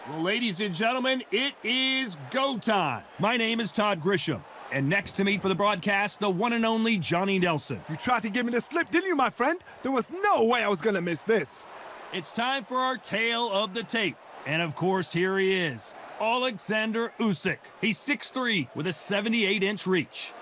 Well, ladies and gentlemen, it is go time. My name is Todd Grisham, and next to me for the broadcast, the one and only Johnny Nelson. You tried to give me the slip, didn't you, my friend? There was no way I was going to miss this. It's time for our tale of the tape. And of course, here he is, Oleksandr Usyk. He's 6'3" with a 78-inch reach.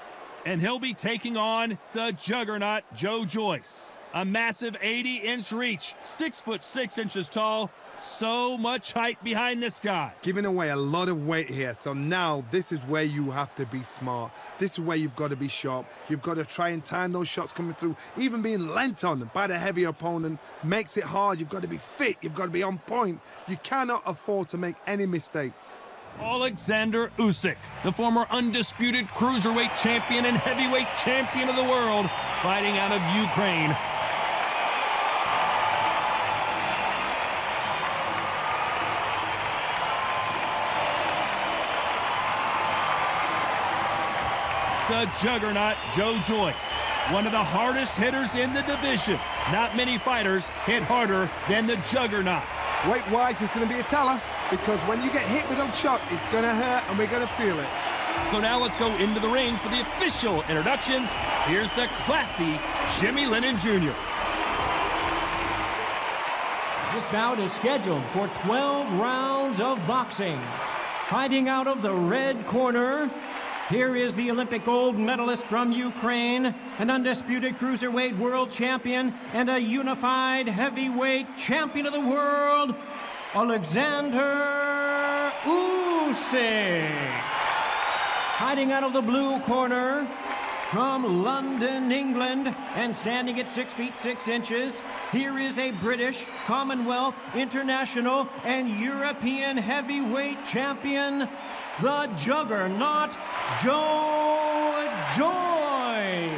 And he'll be taking on the juggernaut, Joe Joyce. A massive 80-inch reach, 6'6" tall. So much height behind this guy. Giving away a lot of weight here, so now this is where you have to be smart. This is where you've got to be sharp. You've got to try and time those shots coming through. Even being lent on by the heavier opponent makes it hard. You've got to be fit. You've got to be on point. You cannot afford to make any mistake. Oleksandr Usyk, the former undisputed cruiserweight champion and heavyweight champion of the world, fighting out of Ukraine. The juggernaut, Joe Joyce, one of the hardest hitters in the division. Not many fighters hit harder than the juggernaut. Weight-wise, it's going to be a teller, because when you get hit with those shots, it's going to hurt and we're going to feel it. So now let's go into the ring for the official introductions. Here's the classy Jimmy Lennon Jr. This bout is scheduled for 12 rounds of boxing. Fighting out of the red corner, here is the Olympic gold medalist from Ukraine, an undisputed cruiserweight world champion, and a unified heavyweight champion of the world, Oleksandr Usyk. Hiding out of the blue corner, from London, England, and standing at 6 feet 6 inches, here is a British, Commonwealth, International, and European heavyweight champion, the juggernaut, Joe Joyce.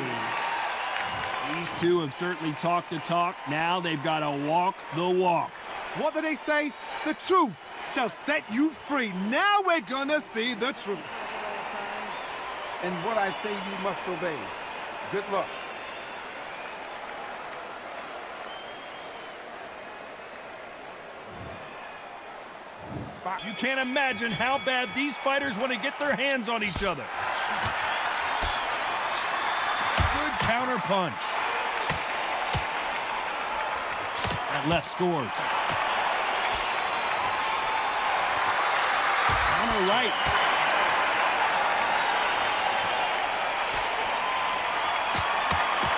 These two have certainly talked the talk. Now they've got to walk the walk. What do they say? The truth shall set you free. Now we're going to see the truth. And what I say you must obey. Good luck. You can't imagine how bad these fighters want to get their hands on each other. Good counter punch. That left scores. Counter right.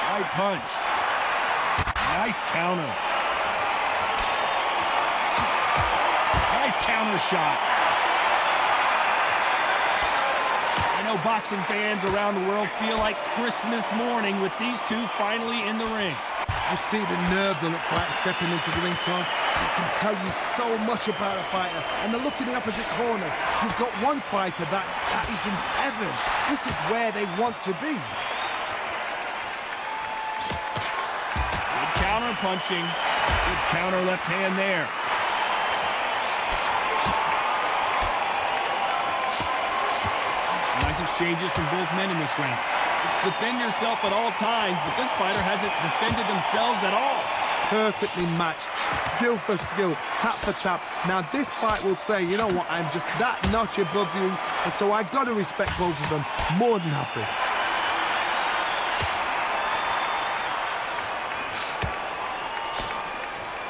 Right punch. Nice counter. Nice counter shot. I know boxing fans around the world feel like Christmas morning with these two finally in the ring. You see the nerves on the fighter stepping into the ring, Tom. It can tell you so much about a fighter. And the look in the opposite corner. You've got one fighter that is in heaven. This is where they want to be. Good counter punching. Good counter left hand there. Nice exchanges from both men in this round. It's defend yourself at all times, but this fighter hasn't defended themselves at all. Perfectly matched, skill for skill, tap for tap. Now this fight will say, you know what, I'm just that notch above you, and so I got to respect both of them more than happy.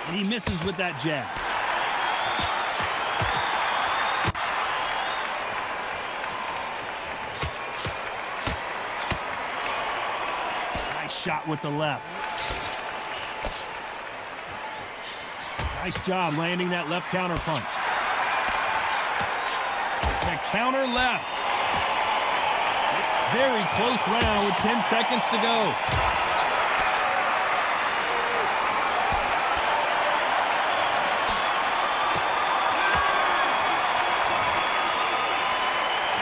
And he misses with that jab. Nice shot with the left. Nice job landing that left counter punch. The counter left. Very close round with 10 seconds to go.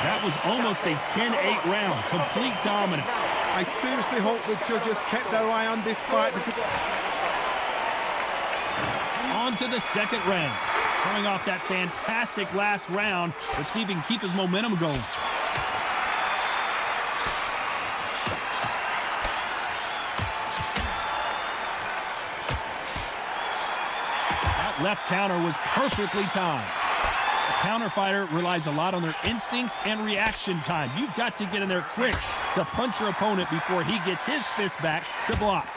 That was almost a 10-8 round. Complete dominance. I seriously hope the judges kept their eye on this fight because... On to the second round. Coming off that fantastic last round. Let's see if he can keep his momentum going. That left counter was perfectly timed. Counter fighter relies a lot on their instincts and reaction time. You've got to get in there quick to punch your opponent before he gets his fist back to block.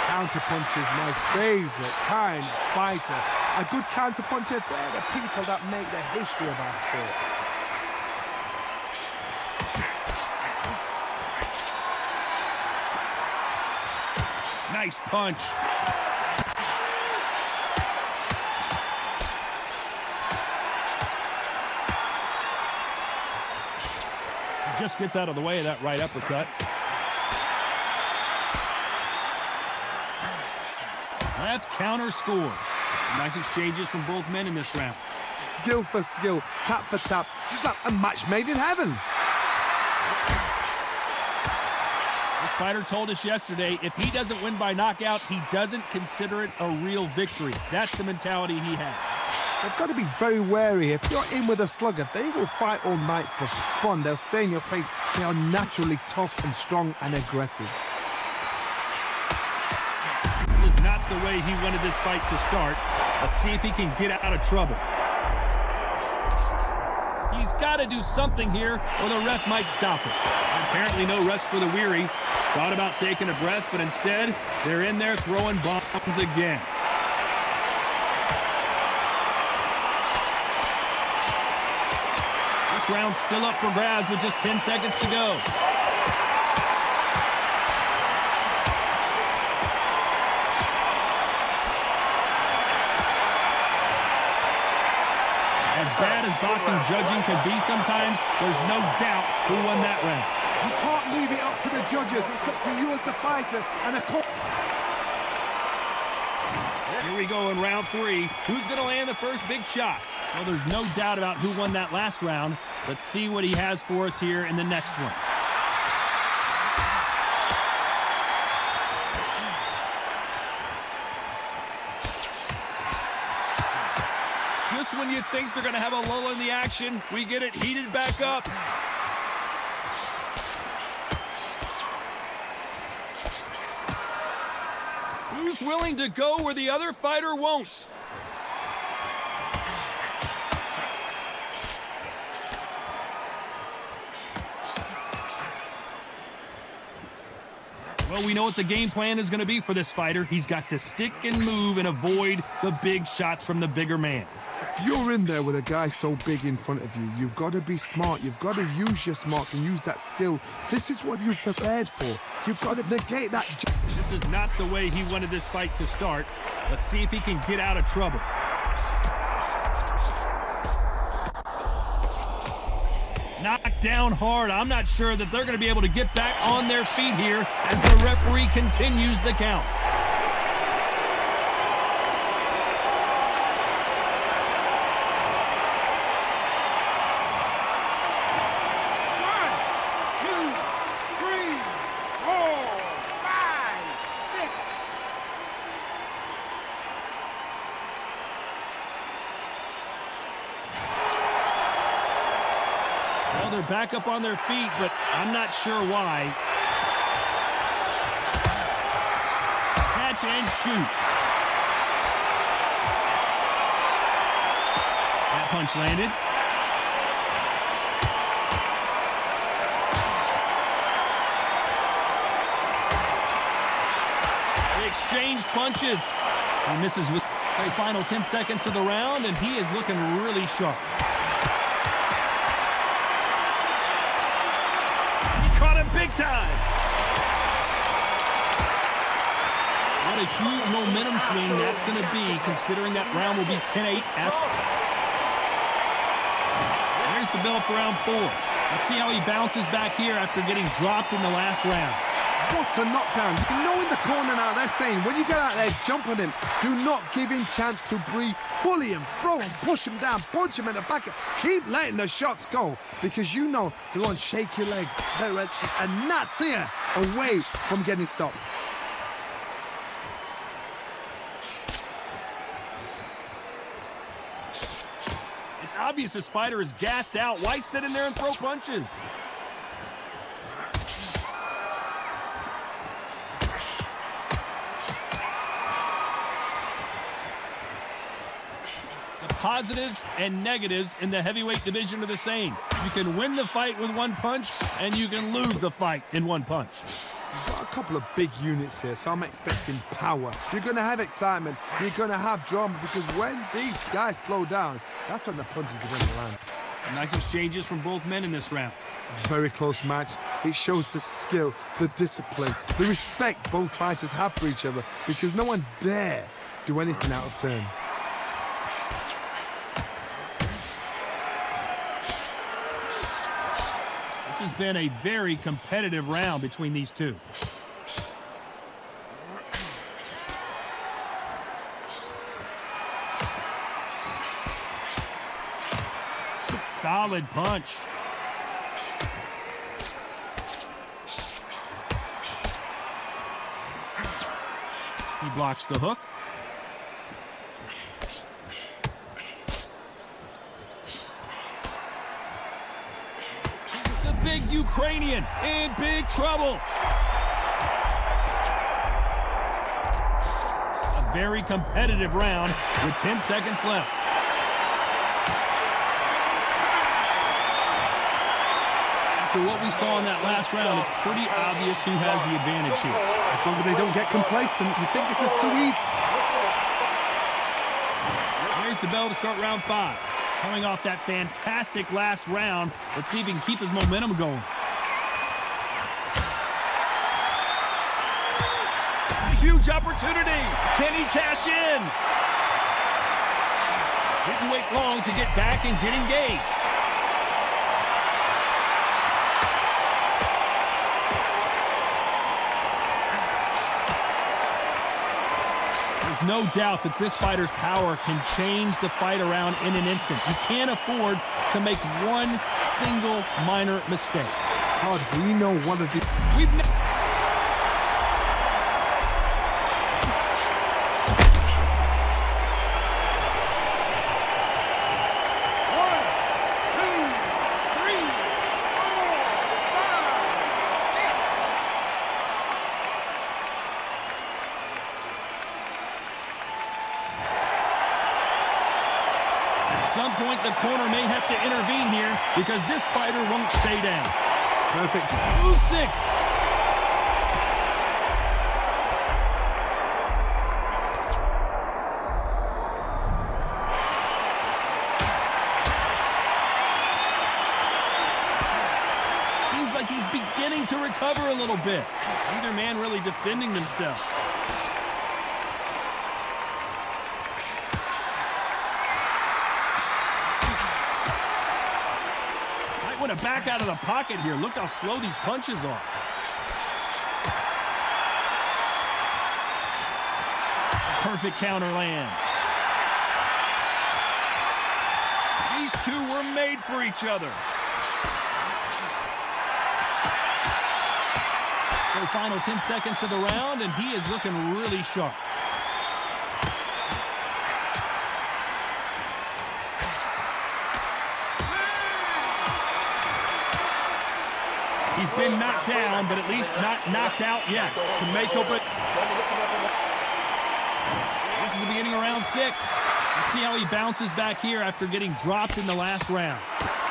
Counter punch is my favorite kind of fighter. A good counter puncher, they're the people that make the history of our sport. Nice punch. Just gets out of the way of that right uppercut. Left counter scores. Nice exchanges from both men in this round. Skill for skill, tap for tap, just like a match made in heaven. This fighter told us yesterday, if he doesn't win by knockout, he doesn't consider it a real victory. That's the mentality he has. They've got to be very wary. If you're in with a slugger, they will fight all night for fun. They'll stay in your face. They are naturally tough and strong and aggressive. This is not the way he wanted this fight to start. Let's see if he can get out of trouble. He's got to do something here or the ref might stop it. Apparently no rest for the weary. Thought about taking a breath, but instead, they're in there throwing bombs again. This round's still up for grabs with just 10 seconds to go. As bad as boxing judging can be sometimes, there's no doubt who won that round. You can't leave it up to the judges. It's up to you as a fighter and a coach. Here we go in round 3. Who's going to land the first big shot? Well, there's no doubt about who won that last round. Let's see what he has for us here in the next one. Just when you think they're going to have a lull in the action, we get it heated back up. Who's willing to go where the other fighter won't? Well, we know what the game plan is going to be for this fighter. He's got to stick and move and avoid the big shots from the bigger man. If you're in there with a guy so big in front of you, you've got to be smart. You've got to use your smarts and use that skill. This is what you've prepared for. You've got to negate that. This is not the way he wanted this fight to start. Let's see if he can get out of trouble. Knocked down hard. I'm not sure that they're going to be able to get back on their feet here as the referee continues the count. They're back up on their feet, but I'm not sure why. Catch and shoot. That punch landed. They exchange punches. He misses with the final 10 seconds of the round, and he is looking really sharp. Big time. What a huge momentum swing that's going to be, considering that round will be 10-8 after. Here's the bell for round 4. Let's see how he bounces back here after getting dropped in the last round. What a knockdown. You know in the corner now, they're saying, when you get out there, jump on him. Do not give him chance to breathe. Bully him, throw him, push him down, punch him in the back. Keep letting the shots go because you know they won't shake your leg. They're a gnat's ear away from getting stopped. It's obvious this fighter is gassed out. Why sit in there and throw punches? Positives and negatives in the heavyweight division are the same. You can win the fight with one punch, and you can lose the fight in one punch. You've got a couple of big units here, so I'm expecting power. You're going to have excitement. You're going to have drama, because when these guys slow down, that's when the punches are going to land. Nice exchanges from both men in this round. Very close match. It shows the skill, the discipline, the respect both fighters have for each other, because no one dare do anything out of turn. This has been a very competitive round between these two. Solid punch. He blocks the hook. The big Ukrainian in big trouble. A very competitive round with 10 seconds left. After what we saw in that last round, it's pretty obvious who has the advantage here. As long as they don't get complacent, you think this is too easy. There's the bell to start round 5. Coming off that fantastic last round, let's see if he can keep his momentum going. Huge opportunity. Can he cash in? Didn't wait long to get back and get engaged. There's no doubt that this fighter's power can change the fight around in an instant. You can't afford to make one single minor mistake. God, we know one of the... At some point, the corner may have to intervene here because this fighter won't stay down. Perfect. Usyk. Seems like he's beginning to recover a little bit. Neither man really defending themselves. Want to back out of the pocket here. Look how slow these punches are. Perfect counter lands. These two were made for each other. For the final 10 seconds of the round, and he is looking really sharp. He's been knocked down, but at least not knocked out yet. To make open. This is the beginning of round 6. Let's see how he bounces back here after getting dropped in the last round.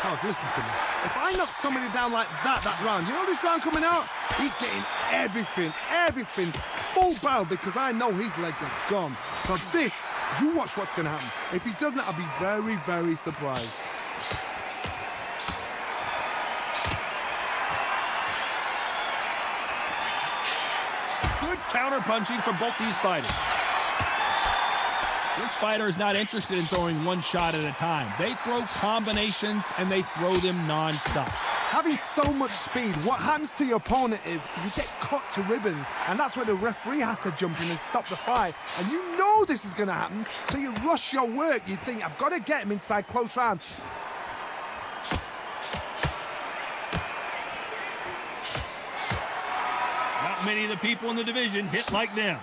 Oh, listen to me. If I knock somebody down like that round, you know this round coming out? He's getting everything, full barrel, because I know his legs are gone. So this, you watch what's going to happen. If he doesn't, I'll be very, very surprised. Good counter-punching from both these fighters. This fighter is not interested in throwing one shot at a time. They throw combinations, and they throw them non-stop. Having so much speed, what happens to your opponent is you get cut to ribbons, and that's where the referee has to jump in and stop the fight. And you know this is going to happen, so you rush your work. You think, I've got to get him inside close rounds. Not many of the people in the division hit like them.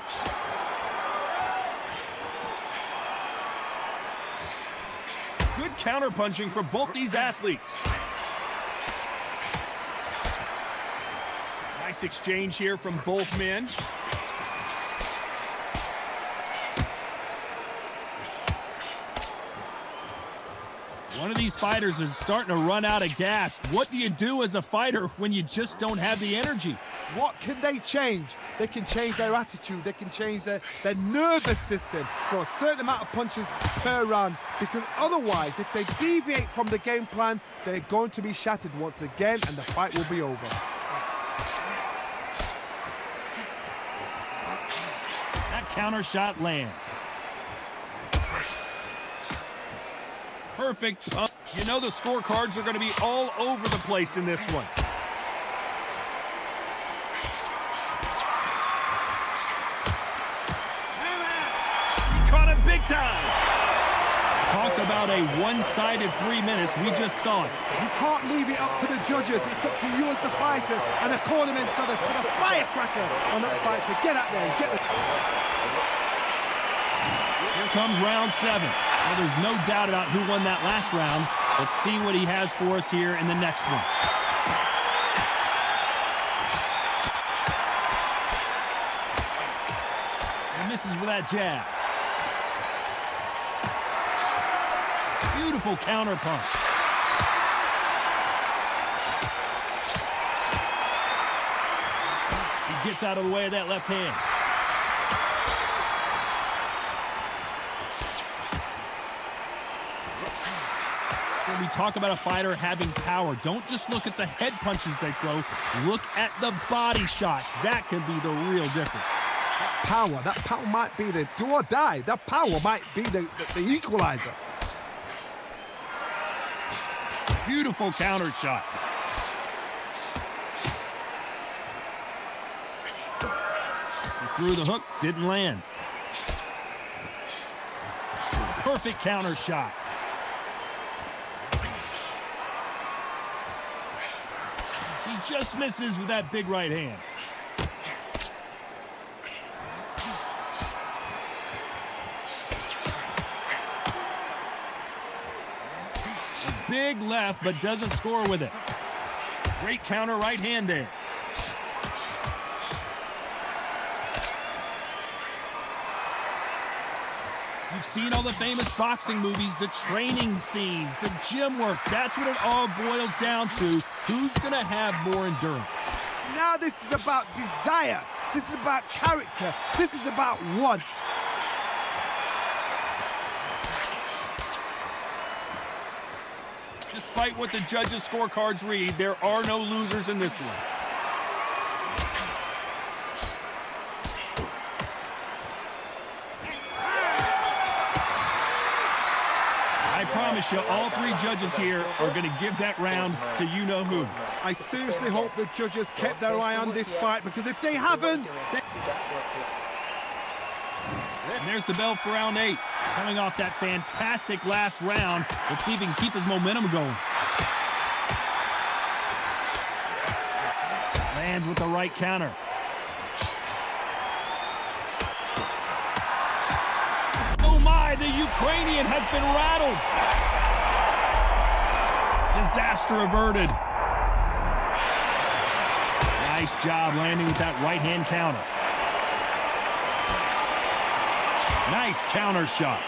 Good counter-punching for both these athletes. Nice exchange here from both men. One of these fighters is starting to run out of gas. What do you do as a fighter when you just don't have the energy? What can they change? They can change their attitude. They can change their nervous system. Throw a certain amount of punches per round, because otherwise, if they deviate from the game plan, they're going to be shattered once again and the fight will be over. That counter shot lands. Perfect. You know the scorecards are going to be all over the place in this one. Caught him big time. Talk about a one-sided 3 minutes. We just saw it. You can't leave it up to the judges. It's up to you as the fighter, and the cornerman's got to put a firecracker on that fighter. Get out there and get the... Here comes round 7. Well, there's no doubt about who won that last round. Let's see what he has for us here in the next one. And misses with that jab. Beautiful counter punch. He gets out of the way of that left hand. When we talk about a fighter having power, don't just look at the head punches they throw. Look at the body shots. That can be the real difference. That power might be the do or die. That power might be the equalizer. Beautiful counter shot. He threw the hook, didn't land. Perfect counter shot. He just misses with that big right hand. A big left, but doesn't score with it. Great counter right hand there. You've seen all the famous boxing movies, the training scenes, the gym work. That's what it all boils down to. Who's going to have more endurance? Now this is about desire. This is about character. This is about want. Despite what the judges' scorecards read, there are no losers in this one. I promise you, all 3 judges here are going to give that round to you-know-who. I seriously hope the judges kept their eye on this fight, because if they haven't... And there's the bell for round 8. Coming off that fantastic last round. Let's see if he can keep his momentum going. Lands with the right counter. Oh my, the Ukrainian has been rattled. Disaster averted. Nice job landing with that right hand counter. Nice counter shot.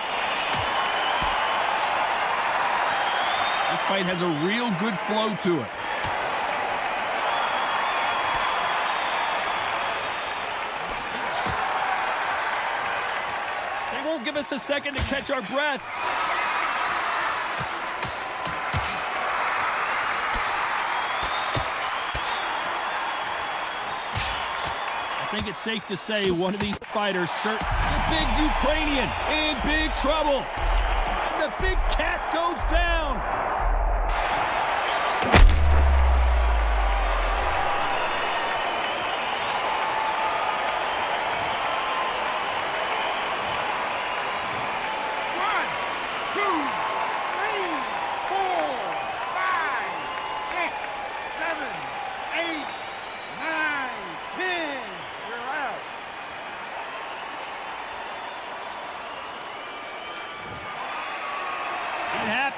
This fight has a real good flow to it. They won't give us a second to catch our breath. I think it's safe to say one of these fighters, the big Ukrainian, in big trouble. And the big cat goes down.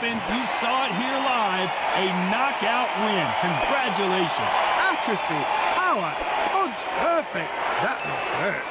You saw it here live, a knockout win. Congratulations. Accuracy, power, punch, perfect. That must hurt.